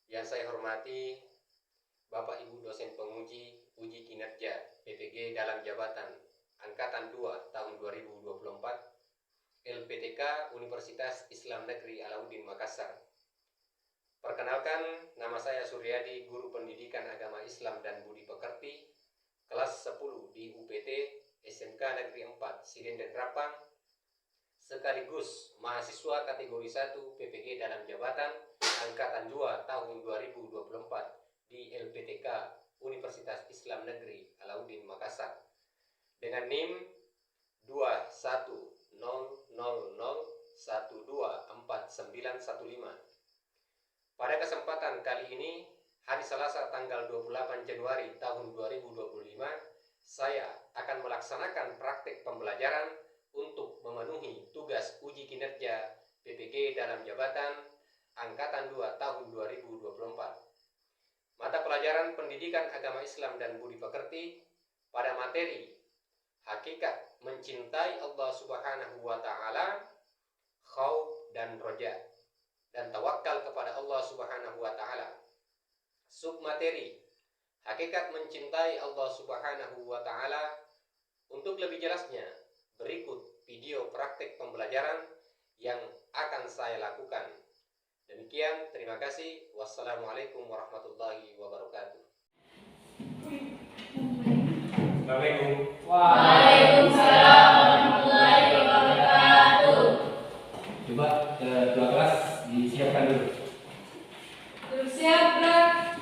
Yang saya hormati Bapak Ibu dosen penguji uji kinerja PPG dalam jabatan Angkatan 2 tahun 2024 LPTK Universitas Islam Negeri Alauddin Makassar. Perkenalkan, nama saya Suryadi, Guru Pendidikan Agama Islam dan Budi Pekerti, kelas 10 di UPT SMK Negeri 4 Sidenden Rapang, sekaligus mahasiswa kategori 1 PPG dalam jabatan Angkatan 2 tahun 2024 di LPTK Universitas Islam Negeri Alauddin Makassar dengan NIM 210001249115. Pada kesempatan kali ini, hari Selasa tanggal 28 Januari tahun 2025, saya akan melaksanakan praktek pembelajaran untuk memenuhi tugas uji kinerja PPG dalam jabatan Angkatan 2 tahun 2024. Mata pelajaran Pendidikan Agama Islam dan Budi Pekerti pada materi Hakikat Mencintai Allah Subhanahu wa Ta'ala, Khauf dan Roja, dan tawakal kepada Allah Subhanahu wa Ta'ala. Submateri Hakikat Mencintai Allah Subhanahu wa Ta'ala. Untuk lebih jelasnya, berikut video praktek pembelajaran yang akan saya lakukan. Demikian, terima kasih. Wassalamualaikum warahmatullahi wabarakatuh. Assalamualaikum. Waalaikumsalam warahmatullahi wabarakatuh. Coba dua kelas disiapkan dulu. Bersiap, Brak.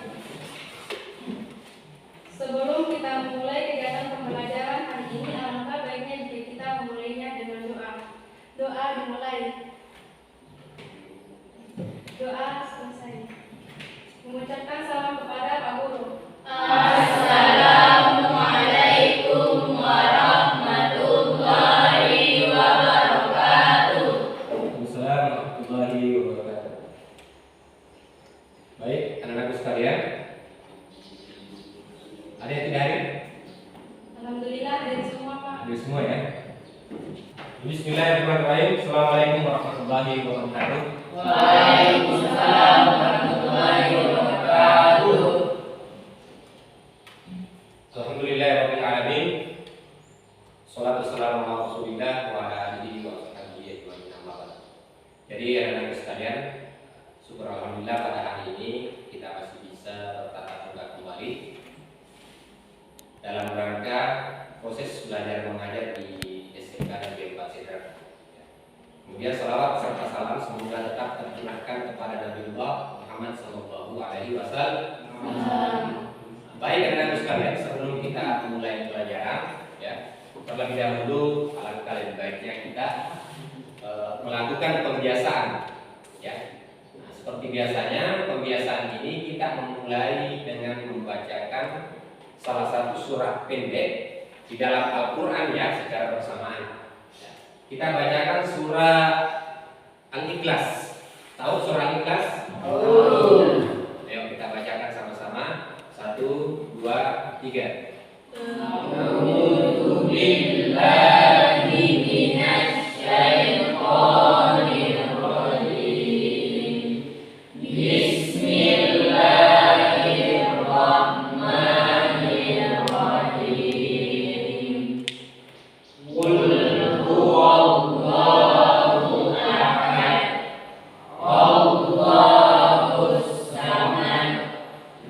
Sebelum kita mulai kegiatan pembelajaran hari ini, alangkah baiknya jika kita memulainya dengan doa. Doa dimulai. Doa selesai. Mengucapkan salam kepada Pak Guru. Assalamualaikum warahmatullahi wabarakatuh. Waalaikumsalam warahmatullahi wabarakatuh. Baik, anak-anakku sekalian, ada yang tidak hadir? Alhamdulillah hadir semua, Pak. Hadir semua ya. Bismillahirrahmanirrahim. Assalamualaikum warahmatullahi wabarakatuh. Waalaikumsalam warahmatullahi wabarakatuh. Alhamdulillahirabbil alamin. Shalatu wassalamu ala Rasulillah wa ala alihi wa sahbihi ajmain. Amma ba'd. Jadi anak-anak sekalian, syukur alhamdulillah pada hari ini kita masih bisa bertatap muka kembali dalam rangka proses belajar mengajar di SMK Negeri 4 Sidra. Kemudian salawat serta salam semoga tetap tercurahkan kepada Nabiullah Muhammad SAW. Baik anak-anak sekalian, sebelum kita memulai pelajaran, ya, terlebih dahulu alangkah lebih baiknya kita melakukan pembiasaan, ya. Nah, seperti biasanya, pembiasaan ini kita memulai dengan membacakan salah satu surah pendek di dalam Al-Quran ya secara bersamaan. Kita bacakan surah Al-Ikhlas. Tahu surah Al-Ikhlas? Ayo kita bacakan sama-sama. 1, 2, 3. A'udzu billahi minasy syaithanir rajim. Bismillahirrahmanirrahim. Qul huwallahu ahad. Allahus samad.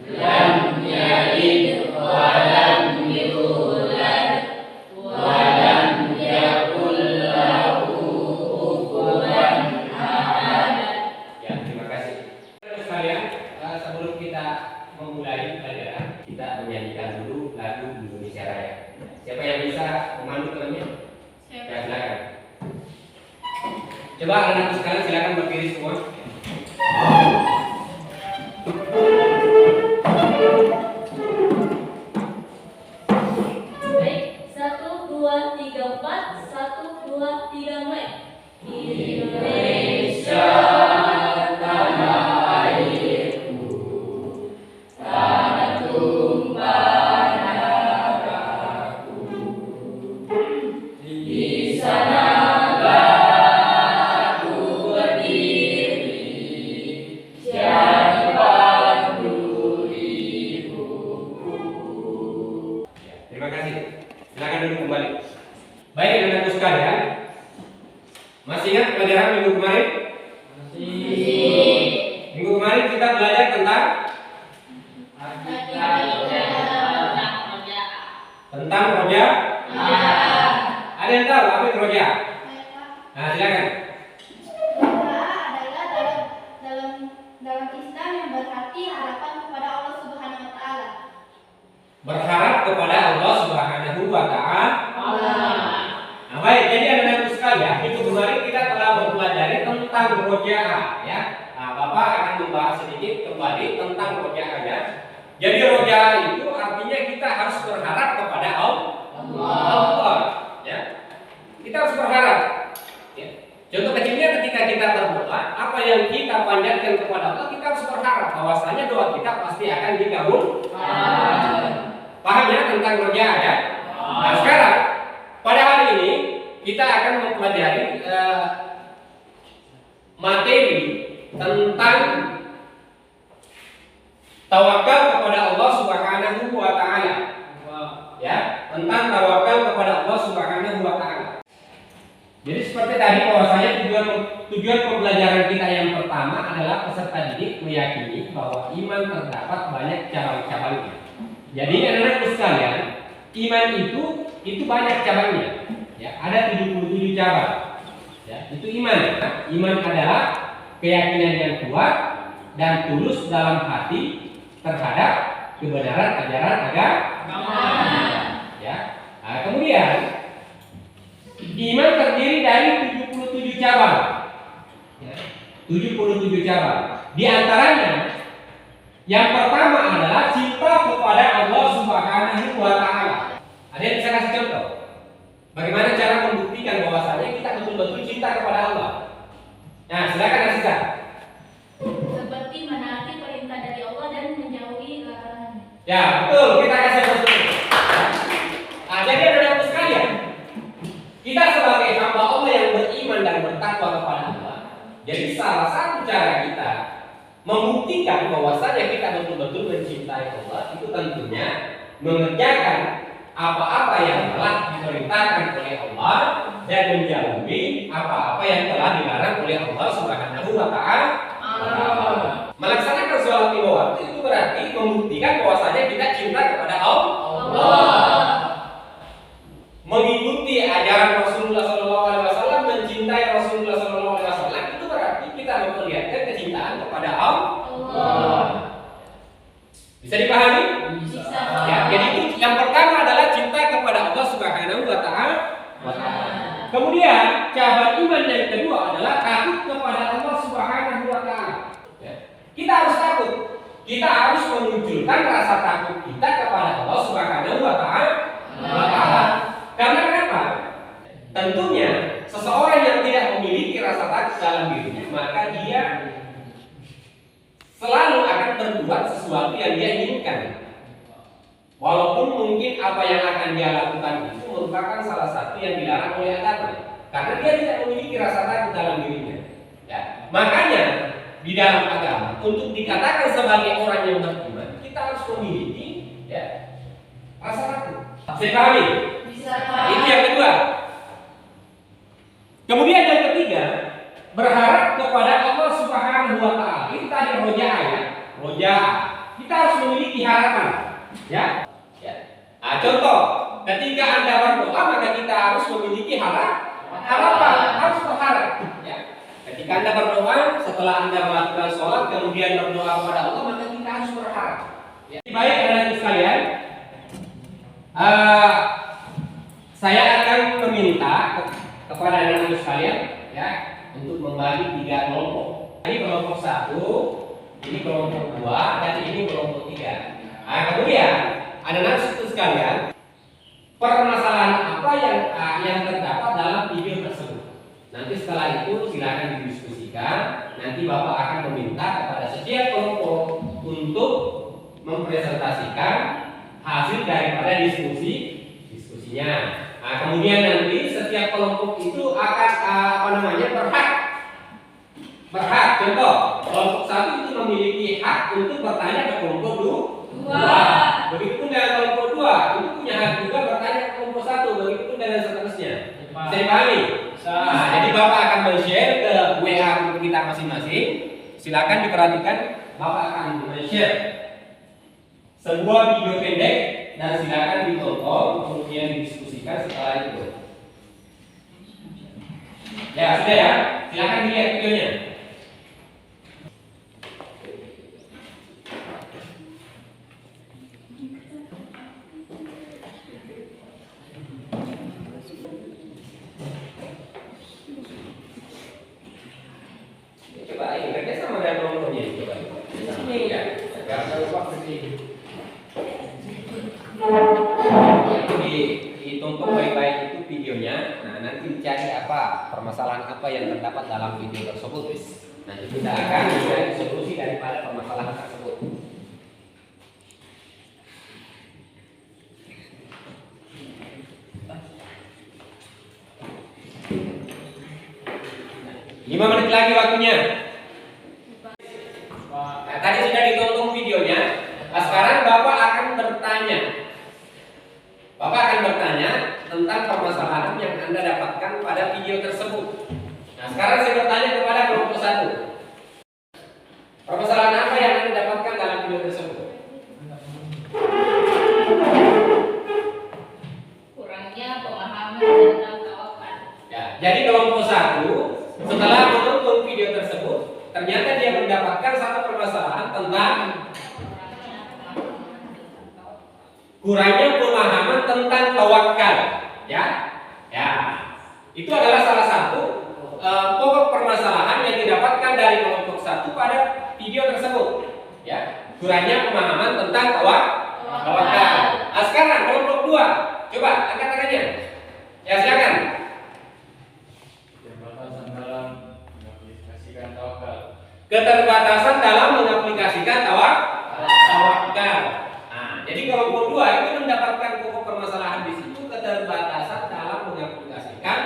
Lam yalid wa lam yulad wa lam yakul lahu kufuwan ahad. Ya, terima kasih. Sekalian, sebelum kita memulai pelajaran, kita menyanyikan dulu lagu Indonesia Raya. Siapa yang bisa memandu temannya? Ya, silakan. Coba anak-anak sekalian silakan berdiri semua. Baik, 1, 2, 3, 4. 1, 2, 3, mulai. Indonesia tanah airku, tanah tumpah darahku. Di sana aku berarti harapan kepada Allah Subhanahu wa taala. Berharap kepada Allah Subhanahu wa taala. Nah, baik, jadi anak-anak sekalian, itu kemarin kita telah mempelajari tentang rojaah ya. Nah, Bapak akan membahas sedikit kembali tentang rojaah ya. Jadi rojaah itu artinya kita harus berharap kepada Allah ya. Kita harus berharap ya. Contoh kecilnya ketika kita berdoa, apa yang kita panjatkan kepada Allah, kita harus berharap bahwasanya doa kita pasti akan dikabul. Paham ya tentang rojaah ya? Nah, sekarang pada hari ini kita akan mempelajari materi tentang tawakal kepada Allah Subhanahu wa taala. Ya, tentang tawakal kepada Allah Subhanahu wa taala. Jadi seperti tadi bahwasanya tujuan pembelajaran kita yang pertama adalah peserta didik meyakini bahwa iman terdapat banyak cabang-cabangnya. Jadi anak-anak sekalian, iman itu banyak cabangnya. Ya, ada 77 cabang. Ya, itu iman. Iman adalah keyakinan yang kuat dan tulus dalam hati terhadap kebenaran ajaran agama. Ya. Nah, kemudian iman terdiri dari 77 cabang. Ya, 77 cabang. Di antaranya yang pertama adalah cinta kepada Allah Subhanahu wa taala. Ada yang bisa kasih contoh? Bagaimana cara membuktikan bahwasanya kita betul-betul cinta kepada Allah? Nah, silakan Aziza. Seperti menaati perintah dari Allah dan menjauhi larangannya. Ya, betul. Kita kasih contoh. Nah, jadi anak-anak sekalian, kita sebagai hamba Allah yang beriman dan bertakwa kepada Allah, jadi salah satu cara kita membuktikan bahwasanya kita betul-betul mencintai Allah itu tentunya mengerjakan apa-apa yang telah diperintahkan oleh Allah dan menjauhi apa-apa yang telah dilarang oleh Allah Subhanahu wa taala. Melaksanakan sholat lima waktu itu berarti membuktikan bahwasanya kita cinta kepada Allah. Mengikuti ajaran Rasulullah SAW, mencintai Rasulullah SAW itu berarti kita memperlihatkan kecintaan kepada Allah. Bisa dipahami? Bisa. Ya, jadi itu yang pertama adalah cinta kepada Allah Subhanahu wa taala. Kemudian cabang iman yang kedua adalah takut kepada Allah Subhanahu wa taala. Ya. Kita harus takut. Kita harus memunculkan rasa takut kita kepada Allah Subhanahu wa taala. Karena kenapa? Tentunya seseorang yang tidak memiliki rasa takut dalam dirinya, maka dia selalu akan berbuat sesuatu yang dia inginkan. Walaupun mungkin apa yang akan dia lakukan itu merupakan salah satu yang dilarang oleh agama, karena dia tidak memiliki rasa takut dalam dirinya. Ya. Makanya di dalam agama untuk dikatakan sebagai orang yang beriman, kita harus memiliki rasa takut. Saya pahami? Nah, itu yang kedua. Kemudian yang ketiga, berharap kepada Allah Subhanahu wa taala. Itu tadi rojaah ya. Rojaah. Kita harus memiliki harapan. Ya. Nah, contoh, ketika Anda berdoa maka kita harus memiliki harapan, harus berharap. Ya. Ketika Anda berdoa, setelah Anda melakukan sholat kemudian berdoa kepada Allah, maka kita harus berharap. Ya. Baik anak-anak sekalian, saya akan meminta kepada anak-anak sekalian ya untuk membagi 3 kelompok. Ini kelompok 1, ini kelompok 2, dan ini kelompok 3. Nah, kemudian anak-anak sekalian, permasalahan apa yang terdapat dalam video tersebut. Nanti setelah itu silakan didiskusikan. Nanti Bapak akan meminta kepada setiap kelompok untuk mempresentasikan hasil daripada diskusinya. Nah, kemudian nanti setiap kelompok itu akan berhak. Contoh, kelompok 1 itu memiliki hak untuk bertanya ke kelompok 2. Begitupun dengan kelompok 2 itu punya hak juga bertanya ke kelompok 1. Begitupun dengan seterusnya. Saya pahami. Nah, jadi Bapak akan men-share ke WA untuk kita masing-masing. Silakan diperhatikan. Bapak akan men-share sebuah video pendek dan silakan ditonton kemudian didiskusikan setelah itu. Ya sudah ya, silakan dilihat videonya. Ya, dituntut baik-baik itu videonya. Nah, nanti dicari apa permasalahan apa yang terdapat dalam video tersebut. Nanti kita akan mencari solusi daripada permasalahan tersebut. Lima menit lagi waktunya. Nah, tadi sudah ditonton videonya. Nah, sekarang Bapak akan bertanya. Bapak akan bertanya tentang permasalahan yang Anda dapatkan pada video tersebut. Nah, sekarang saya bertanya kepada kelompok 1. Permasalahan apa yang Anda dapatkan dalam video tersebut? Kurangnya pemahaman tentang tawakal. Ya, jadi kelompok 1 setelah menonton video tersebut, ternyata dia mendapatkan satu permasalahan tentang kurangnya pemahaman tentang tawakal. Ya, ya, itu adalah salah satu pokok permasalahan yang didapatkan dari kelompok 1 pada video tersebut. Ya, kurangnya pemahaman tentang tawakal. Nah, sekarang kelompok 2, coba angkat tangannya. Ya, silakan. Keterbatasan dalam mengaplikasikan tawakal. Nah, jadi kelompok 2 itu mendapatkan pokok permasalahan di situ, keterbatasan dalam mengaplikasikan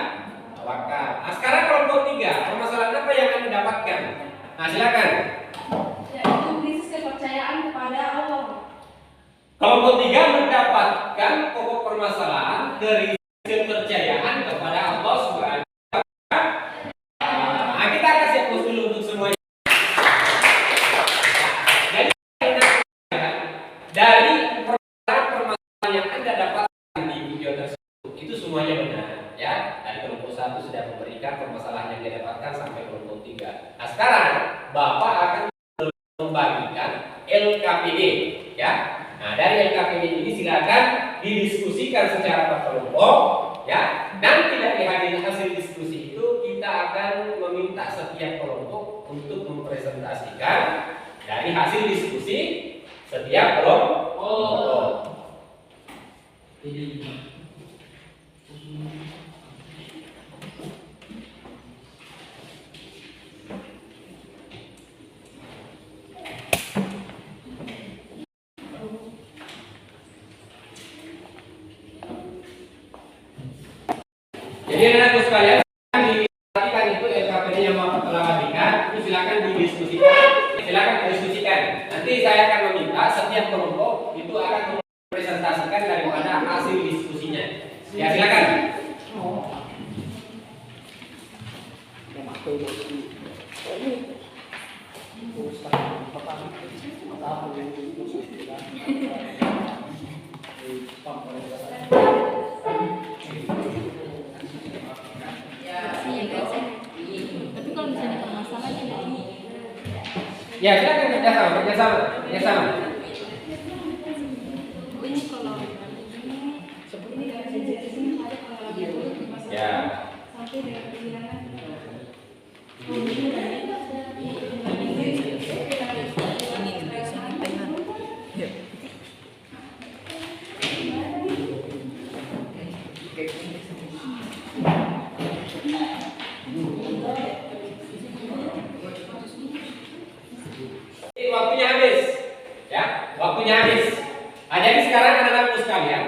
tawakal. Nah, sekarang kelompok 3, permasalahan apa yang Anda dapatkan? Nah, silakan. Yaitu krisis kepercayaan kepada Allah. Kelompok 3 mendapatkan pokok permasalahan dari kepercayaan kepada Allah Subhanahu wa Ta'ala. Nah, kita kasih hapus dulu untuk semuanya. Dari permasalahan yang Anda dapatkan di video tersebut itu semuanya benar, ya. Dari kelompok 1 sudah memberikan permasalahan yang dia dapatkan sampai kelompok 3. Nah, sekarang Bapak akan membagikan LKPD, ya. Nah, dari LKPD ini silakan didiskusikan secara berkelompok, ya. Nanti dari hasil diskusi itu kita akan meminta setiap kelompok untuk mempresentasikan dari hasil diskusi setiap kelompok. Jadi anak-anakku sekalian, diperhatikan itu LKPD yang Bapak telah berikan, itu silakan didiskusikan. Silakan didiskusikan. Nanti saya akan meminta setiap kelompok itu akan mempresentasikan daripada hasil diskusinya. Ya, silakan. Tapi kalau misalnya permasalahannya dari Ya, silakan kerjasama. ini kalau ini dari sini ada pengalaman Ya. sampai dengan kehilangan Waktunya habis, ya, waktunya habis. Nah, jadi sekarang anak-anakku sekalian,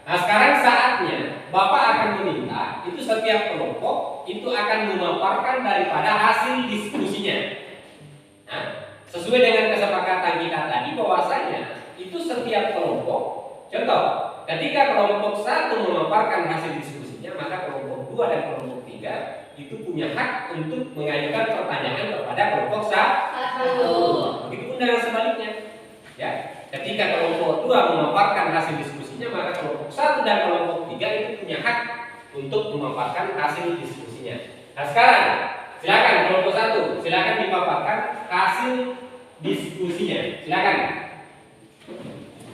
nah sekarang saatnya Bapak akan meminta itu setiap kelompok itu akan memaparkan daripada hasil diskusinya. Nah, sesuai dengan kesepakatan kita tadi bahwasanya itu setiap kelompok, contoh, ketika kelompok 1 memaparkan hasil diskusinya, maka kelompok 2 dan kelompok 3 itu punya hak untuk mengajukan pertanyaan kepada kelompok 1. Begitu pun dengan sebaliknya. Ya, ketika kelompok 2 memaparkan hasil diskusinya, maka kelompok 1 dan kelompok 3 itu punya hak untuk memaparkan hasil diskusinya. Nah, sekarang silakan kelompok 1, silakan dipaparkan hasil diskusinya. Silakan.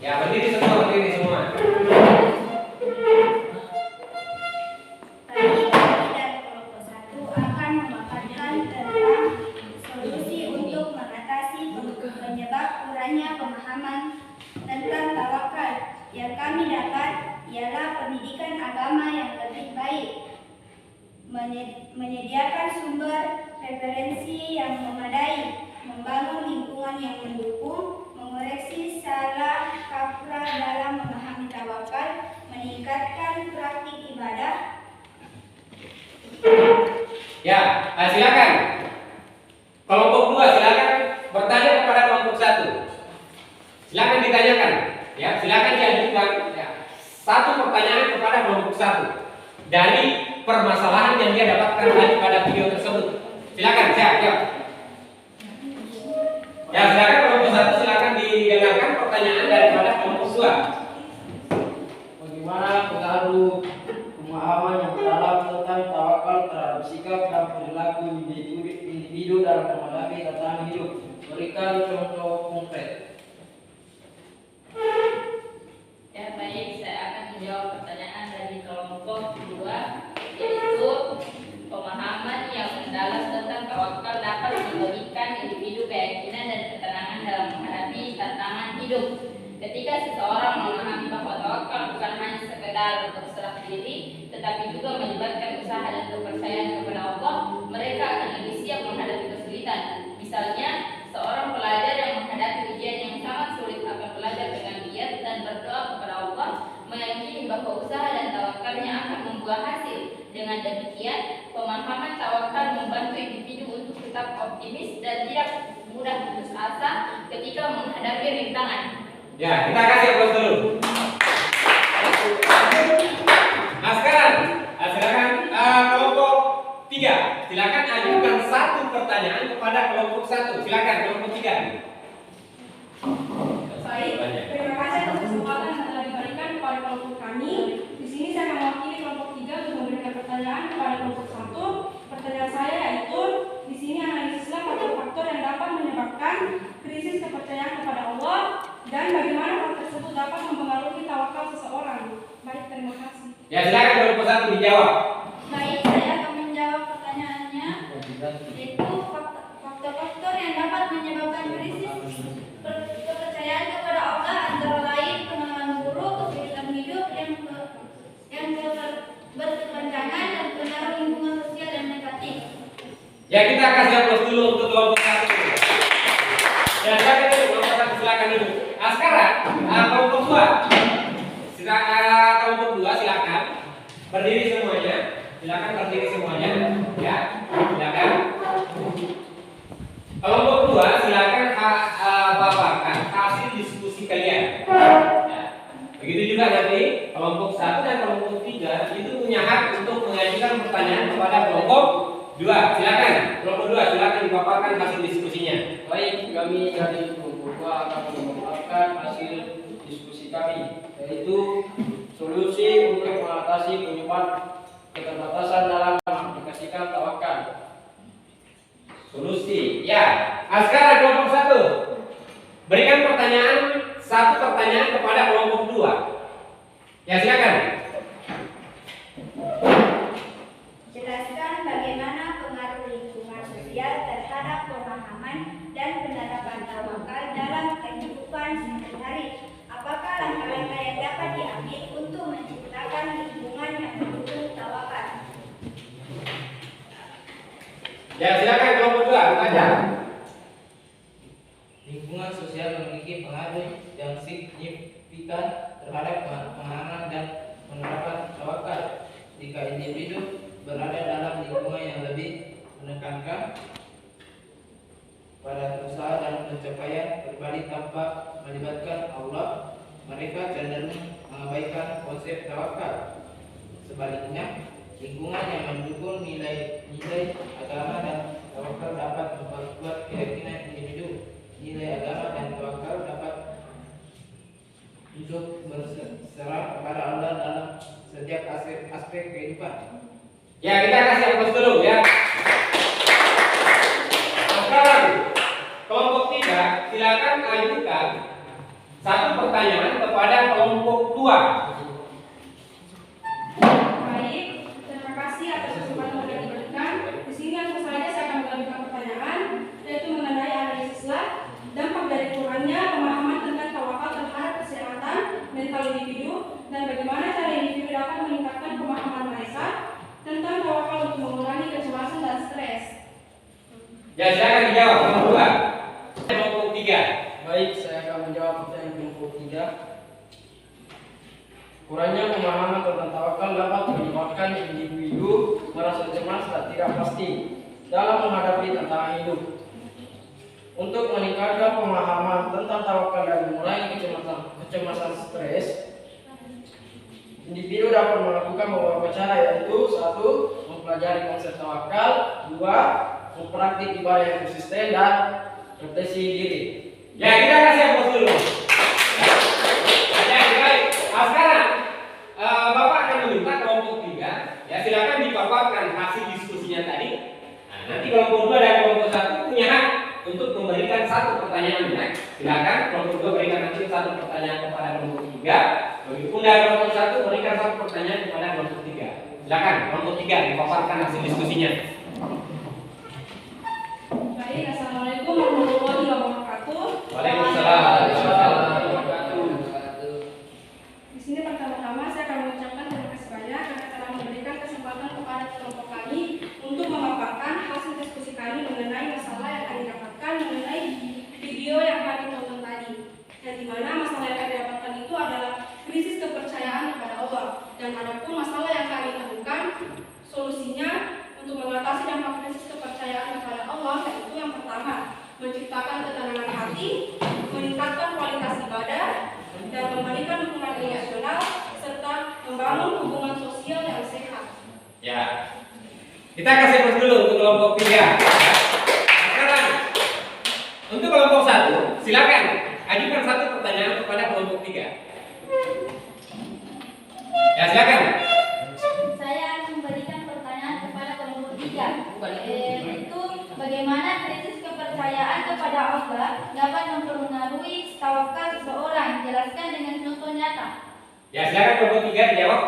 Ya, berdiri semua. Penyebab kurangnya menyediakan sumber referensi yang memadai, membangun lingkungan yang mendukung, mengoreksi salah kaprah dalam memahami tawakal, meningkatkan praktik ibadah. Ya, silakan. Kelompok 2 silakan bertanya kepada kelompok 1. Silakan ditanyakan. Ya, silakan diajukan satu pertanyaan kepada kelompok 1 dari permasalahan yang dia dapatkan tadi pada video tersebut. Silakan, siap. Ya, silakan kelompok 1 silakan didengarkan pertanyaan daripada kelompok 2. Bagaimana pengaruh pemahaman yang dalam tentang tawakal terhadap sikap dan perilaku individu dalam menghadapi tantangan hidup? Berikan contoh konkret. Ya, baik, saya akan menjawab pertanyaan dari kelompok 2, yaitu pemahaman yang mendalam tentang tawakal dapat memberikan individu keyakinan dan ketenangan dalam menghadapi tantangan hidup. Ketika seseorang memahami bahwa tawakal bukan hanya sekedar berserah diri, tetapi juga melibatkan usaha dan kepercayaan kepada Allah, mereka akan lebih siap menghadapi kesulitan. Misalnya, seorang pelajar yang menghadapi ujian yang sangat sulit akan belajar dengan giat dan berdoa kepada Allah, meyakini bahwa usaha dan tawakalnya akan membuah hasil. Dengan demikian, pemahaman tawakal membantu individu untuk tetap optimis dan tidak mudah putus asa ketika menghadapi rintangan. Ya, kita kasih aplaus dulu. Nah, sekarang silakan kelompok 3. Silakan ajukan satu pertanyaan kepada kelompok 1. Silakan kelompok 3. Baik, terima kasih atas kesempatan yang telah diberikan kepada kelompok kami. Di sini saya mewakili kelompok 3 untuk memberikan pertanyaan kepada kelompok 1. Pertanyaan saya yaitu, di sini analisislah faktor-faktor yang dapat menyebabkan krisis kepercayaan kepada Allah dan bagaimana hal tersebut dapat mempengaruhi tawakal seseorang. Baik, terima kasih. Ya, silakan kelompok 1 dijawab. Baik, saya akan menjawab pertanyaannya, yaitu faktor-faktor yang dapat menyebabkan krisis kepercayaan kepada Allah antara lain pengalaman buruk, kesulitan hidup yang berkepanjangan dan pengaruh lingkungan sosial yang negatif. Ya, kita kasih aplaus dulu untuk kelompok 1. Ya, silakan dulu kelompok 1, silakan dulu. Nah, sekarang kelompok 2. Kelompok 2 silakan berdiri semuanya. Silakan berdiri semuanya. Ya, silakan. Kelompok 2 silakan paparkan hasil diskusi kalian. Ya. Begitu juga nanti kelompok 1 dan kelompok 3 itu punya hak untuk mengajukan pertanyaan kepada kelompok 2. Silakan. Kelompok 2 silakan dipaparkan hasil diskusinya. Baik, kami dari kelompok 2 akan memaparkan hasil diskusi kami, yaitu solusi untuk mengatasi penyebab keterbatasan dalam mengaplikasikan tawakal. Solusi. Ya. Nah, sekarang kelompok 1 berikan satu pertanyaan kepada kelompok 2. Ya, silakan. Jelaskan bagaimana pengaruh lingkungan sosial terhadap pemahaman dan penerapan tawakal dalam kehidupan sehari-hari. Apakah langkah-langkah yang dapat diambil untuk menciptakan lingkungan yang mendukung tawakal? Ya, silakan kelompok 2 bertanya. Lingkungan sosial memiliki pengaruh yang signifikan terhadap pemahaman dan penerapan tawakal. Jika individu berada dalam lingkungan yang lebih menekankan pada usaha dan pencapaian pribadi tanpa melibatkan Allah, mereka cenderung mengabaikan konsep tawakal. Sebaliknya, lingkungan yang mendukung nilai-nilai agama dan tawakal dapat memperkuat keyakinan individu. Nilai agama dan tawakal dapat untuk berserah kepada Allah dalam setiap aspek kehidupan. Ya, kita kasih aplaus dulu ya. Nah, sekarang kelompok 3 silakan ajukan satu pertanyaan kepada kelompok 2. Baik, terima kasih atas kesempatan yang diberikan. Di sini langsung saja saya akan mengajukan pertanyaan, yaitu mengenai analisislah dampak dari kurangnya pemahaman tentang tawakal terhadap kesehatan mental individu dan bagaimana cara individu dapat meningkatkan pemahaman mereka tentang tawakal untuk mengurangi Baik, saya akan menjawab pertanyaan kelompok 3. Kurangnya pemahaman tentang tawakal dapat menyebabkan individu merasa cemas dan tidak pasti dalam menghadapi tantangan hidup. Untuk meningkatkan pemahaman tentang tawakal dan mengurangi kecemasan stres, individu dapat melakukan beberapa cara, yaitu 1. Mempelajari konsep tawakal, 2. Mempraktik ibadah yang konsisten, dan refleksi diri. Ya, kita kasih hapus dulu. Ya, baik. Sekarang Bapak akan meminta kelompok 3. Ya, silakan dipaparkan hasil diskusinya tadi. Nah, nanti kelompok 2 dan kelompok 1 punya hak untuk memberikan satu pertanyaan. Ya. Silakan kelompok 2 berikan nanti satu pertanyaan kepada kelompok 3. Begitupun dari kelompok 1 berikan satu pertanyaan kepada kelompok 3. Silakan kelompok 3 dipaparkan hasil diskusinya. Baik, assalamualaikum warahmatullahi wabarakatuh. Waalaikumsalam. Di sini pertama-tama saya akan mengucapkan terima kasih banyak karena telah memberikan kesempatan kepada kelompok kami untuk memaparkan hasil diskusi kami mengenai masalah yang kami dapatkan mengenai video yang kami tonton tadi. Dan di mana masalah yang kami dapatkan itu adalah krisis kepercayaan kepada Allah. Dan adapun masalah yang kami temukan solusinya untuk mengatasi dampak krisis kepercayaan kepada Allah, yaitu yang pertama, menciptakan ketenangan hati, meningkatkan kualitas ibadah, dan memberikan dukungan emosional, serta membangun hubungan sosial yang sehat. Ya, kita kasih hapus dulu untuk kelompok 3. Sekarang, untuk kelompok 1, silakan ajukan satu pertanyaan kepada kelompok 3. Ya, silakan. Saya akan memberikan pertanyaan kepada kelompok 3. Yaitu bagaimana krisis kepercayaan kepada Allah dapat mempengaruhi tawakal seseorang. Jelaskan dengan contoh nyata. Ya, silakan kelompok 3 dijawab.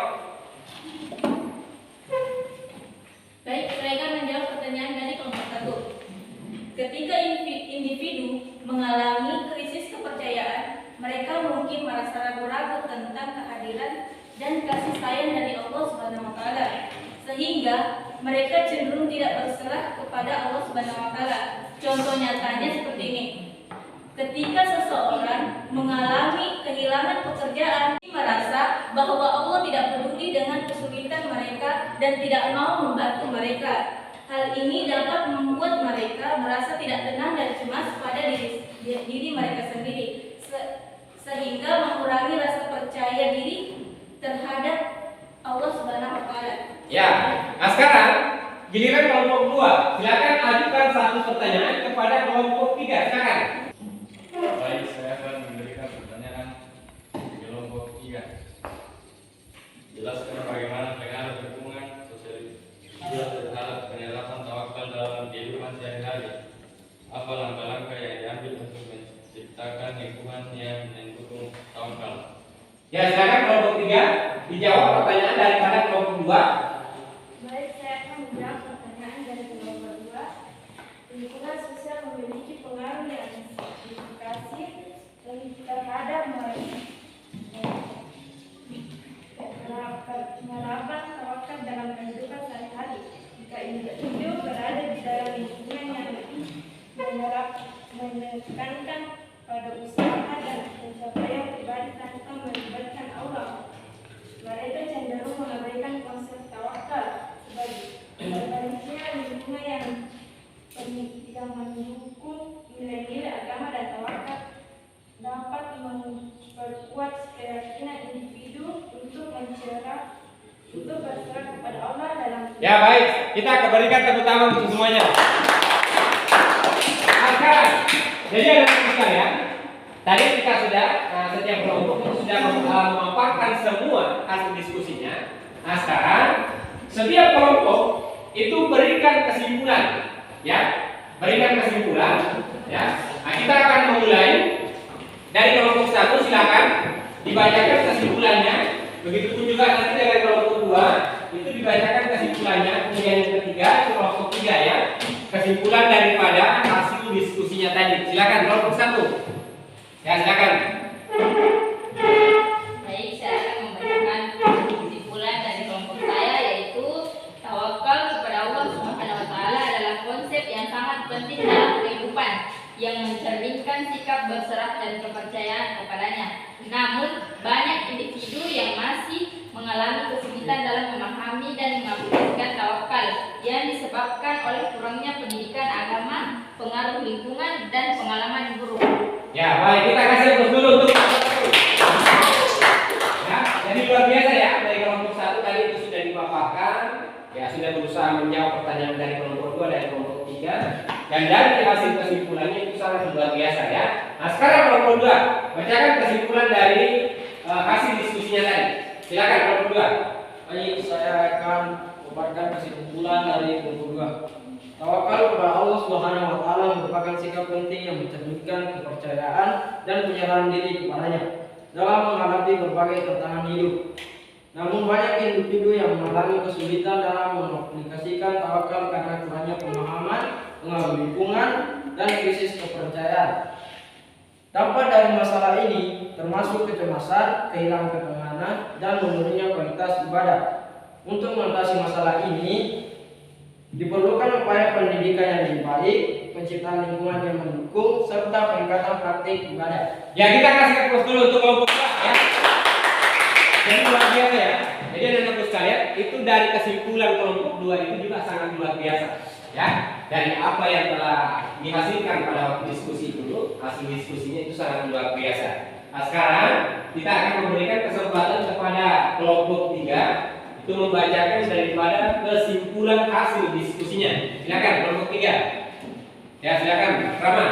Baik, saya akan menjawab pertanyaan dari kelompok 1. Ketika individu mengalami krisis kepercayaan, mereka mungkin merasa ragu-ragu tentang kehadiran dan kasih sayang dari Allah Subhanahu wa taala, sehingga mereka cenderung tidak berserah kepada Allah Subhanahu wa taala. Contoh nyatanya seperti ini. Ketika seseorang mengalami kehilangan pekerjaan, merasa bahwa Allah tidak peduli dengan kesulitan mereka dan tidak mau membantu mereka. Hal ini dapat membuat mereka merasa tidak tenang dan cemas pada diri mereka sendiri, sehingga mengurangi rasa percaya diri terhadap Allah Subhanahu wa taala. Ya, nah sekarang giliran kelompok 2. Silakan ajukan satu pertanyaan kepada kelompok 3. Silakan. Baik, saya akan memberikan pertanyaan di kelompok 3. Jelaskan bagaimana pengaruh dukungan sosial terhadap penerapan tawakal dalam kehidupan sehari-hari. Apa langkah-langkah yang diambil untuk menciptakan lingkungan yang mendukung tawakal? Ya, silakan kelompok 3 dijawab pertanyaan daripada kelompok 2. Baik, saya akan menjawab pertanyaan dari kelompok 2. Lingkungan sosial memiliki pengaruh yang signifikan terhadap penerapan tawakal dalam kehidupan sehari-hari. Jika individu berada di dalam lingkungan yang lebih menekankan pada usaha dan pencapaian pribadi tanpa melibatkan Allah, mereka cenderung mengabaikan konsep tawakal. Sebaliknya, lingkungan yang mendukung nilai-nilai agama dan tawakal dapat memperkuat keyakinan individu untuk berserah kepada Allah dalam. Ya, baik. Kita berikan tepuk tangan untuk semuanya. Nah, sekarang, jadi ada sekalian. Tadi kita sudah setiap kelompok itu sudah memaparkan semua hasil diskusinya. Nah, sekarang setiap kelompok itu berikan kesimpulan, ya, berikan kesimpulan, ya. Nah, kita akan memulai dari kelompok 1. Silakan dibacakan kesimpulannya. Begitupun juga nanti dari kelompok 2 itu dibacakan kesimpulannya. Kemudian yang ketiga kelompok 3, ya, kesimpulan daripada hasil diskusinya tadi. Silakan kelompok 1. Ya, silakan. Baik, saya akan membacakan kesimpulan dari kelompok saya, yaitu tawakal kepada Allah Subhanahu wa taala adalah konsep yang sangat penting dalam kehidupan. yang mencerminkan sikap berserah dan kepercayaan kepadanya. Namun, banyak individu yang masih mengalami kesulitan dalam memahami dan mengaplikasikan tawakal yang disebabkan oleh kurangnya pendidikan agama, pengaruh lingkungan, dan pengalaman buruk. Ya, baik, kita kasih terus dulu untuk ya, jadi luar biasa ya, dari kelompok 1 tadi itu sudah dipaparkan, ya sudah berusaha menjawab pertanyaan dari kelompok 2 dan kelompok 3, dan dari hasil kesimpulannya itu sangat luar biasa ya. Nah sekarang kelompok 2, bacakan kesimpulan dari hasil diskusinya tadi. Silakan kelompok 2. Baik, saya akan memaparkan kesimpulan dari kelompok 2. Tawakal kepada Allah Subhanahu wa taala merupakan sikap penting yang mencerminkan kepercayaan dan penyerahan diri kepadanya dalam menghadapi berbagai tantangan hidup. Namun banyak individu yang mengalami kesulitan dalam mengaplikasikan tawakal karena kurangnya pemahaman, pengaruh lingkungan, dan krisis kepercayaan. Dampak dari masalah ini termasuk kecemasan, kehilangan ketenangan, dan menurunnya kualitas ibadah. Untuk mengatasi masalah ini, diperlukan upaya pendidikan yang lebih baik, penciptaan lingkungan yang mendukung, serta peningkatan praktik ibadah. Ya kita kasih fokus dulu untuk kelompok 2 ya. Jadi luar biasa ya. Jadi anak-anakku sekalian, itu dari kesimpulan kelompok 2 itu juga sangat luar biasa ya. Dari apa yang telah dihasilkan pada waktu diskusi dulu, hasil diskusinya itu sangat luar biasa. Nah sekarang kita akan memberikan kesempatan kepada kelompok 3 itu membacakan daripada kesimpulan hasil diskusinya. Silakan kelompok 3. Ya silakan, Rama.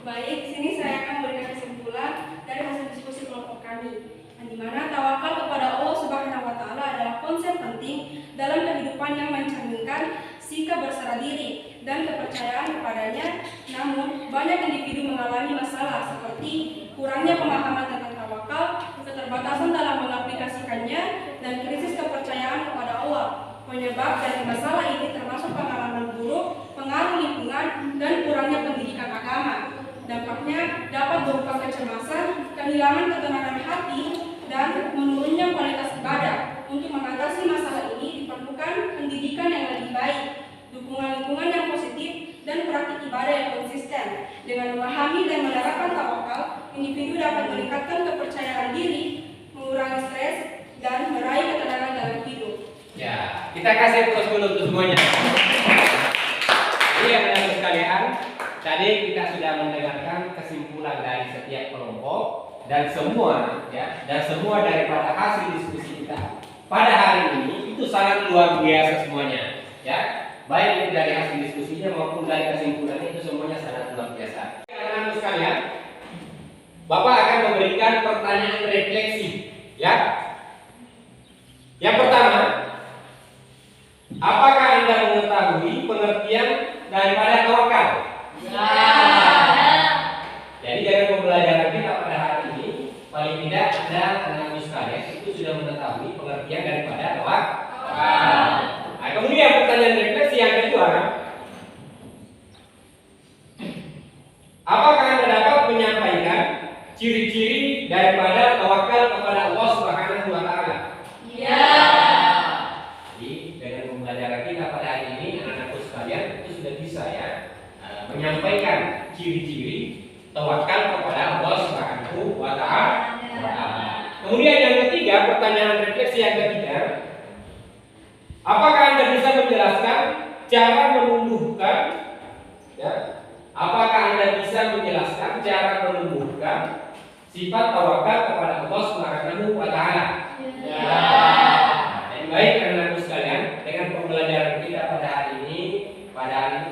Baik, di sini saya akan memberikan kesimpulan dari hasil diskusi kelompok kami, di mana tawakal kepada Allah Subhanahu wa taala adalah konsep penting dalam kehidupan yang mencerminkan sikap berserah diri dan kepercayaan kepadanya. Namun, banyak individu mengalami masalah seperti kurangnya pemahaman tentang tawakal, keterbatasan dalam mengaplikasikannya, dan krisis kepercayaan kepada Allah. Penyebab dari masalah ini termasuk pengalaman buruk, pengaruh lingkungan, dan kurangnya pendidikan agama. Dampaknya dapat berupa kecemasan, kehilangan ketenangan hati, dan menurunnya kualitas ibadah. Untuk mengatasi masalah ini diperlukan pendidikan yang lebih baik, dukungan lingkungan yang positif, dan praktik ibadah yang konsisten. Dengan memahami dan menerapkan tawakal, individu dapat meningkatkan kepercayaan diri, mengurangi stres, dan meraih ketenangan dalam hidup. Ya, kita kasih terus dulu untuk semuanya. Jadi anak-anak sekalian, tadi kita sudah mendengarkan kesimpulan dari setiap kelompok dan semua daripada hasil diskusi kita pada hari ini itu sangat luar biasa semuanya. Ya, baik itu dari hasil diskusinya maupun dari kesimpulannya itu semuanya sangat luar biasa. Anak-anak sekalian, Bapak akan memberikan pertanyaan refleksi, ya. Yang pertama, apakah Anda mengetahui pengertian daripada tawakal? Ya. Jadi dari pembelajaran kita pada hari ini, paling tidak Anda anak-anak sekalian itu sudah mengetahui pengertian daripada tawakal. Nah, kemudian pertanyaan refleksi yang kedua, apakah Anda dapat menyampaikan ciri-ciri daripada tawakal kepada Allah Subhanahu wa taala? Ya. Jadi dengan pembelajaran kita pada hari ini anak-anakku sekalian itu sudah bisa ya menyampaikan ciri-ciri tawakal kepada Allah Subhanahu wa taala. Kemudian yang ketiga, pertanyaan refleksi yang ketiga, apakah Anda bisa menjelaskan cara menumbuhkan ya? Apakah Anda bisa menjelaskan cara menumbuhkan sifat tawakal kepada Allah Subhanahu wa taala? Ya. Baik anak-anakku sekalian, dengan pembelajaran kita pada hari ini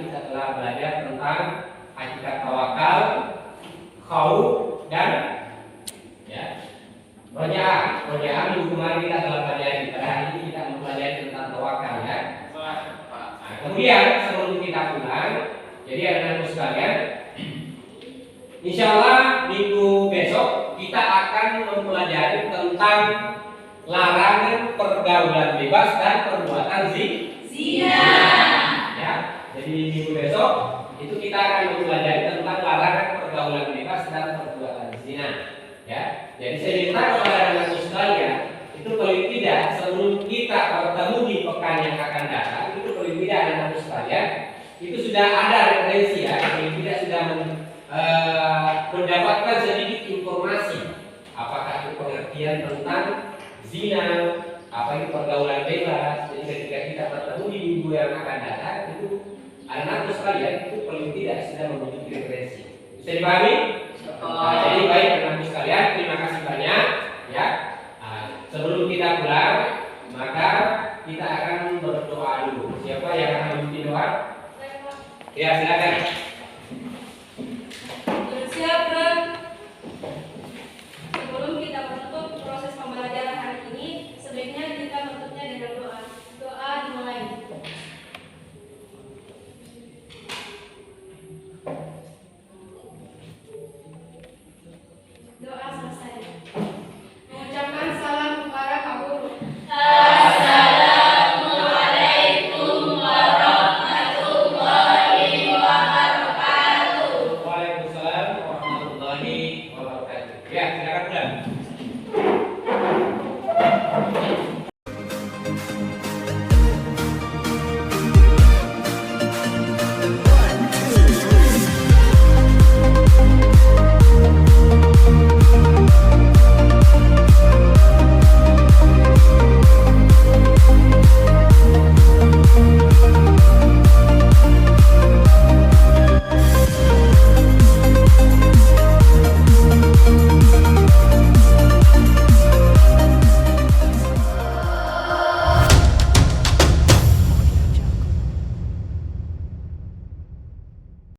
kita telah belajar tentang hakikat tawakal, khauf, dan ya, roja'ah. Minggu kemarin kita telah pelajari. Pada hari ini kita mempelajari tentang tawakal ya. Nah, kemudian sebelum kita pulang, jadi anak-anakku sekalian, insya Allah minggu besok kita akan mempelajari tentang larangan pergaulan bebas dan perbuatan zina. Ya, jadi minggu besok itu kita akan mempelajari tentang larangan pergaulan bebas dan perbuatan zina. Ya, jadi saya minta kepada anak-anak sekalian itu paling tidak sebelum kita bertemu di pekan yang akan datang itu paling tidak anak-anak sekalian itu sudah ada referensi ya, paling tidak sudah pengertian tentang zina, apa itu pergaulan bebas. Jadi ketika kita bertemu di minggu yang akan datang itu anak-anak sekalian itu paling tidak sudah memiliki referensi. Bisa dipahami? Nah, jadi baik anak-anak sekalian, terima kasih banyak ya. Nah, sebelum kita pulang, maka kita akan berdoa dulu. Siapa yang akan memimpin doa? Ya, silakan.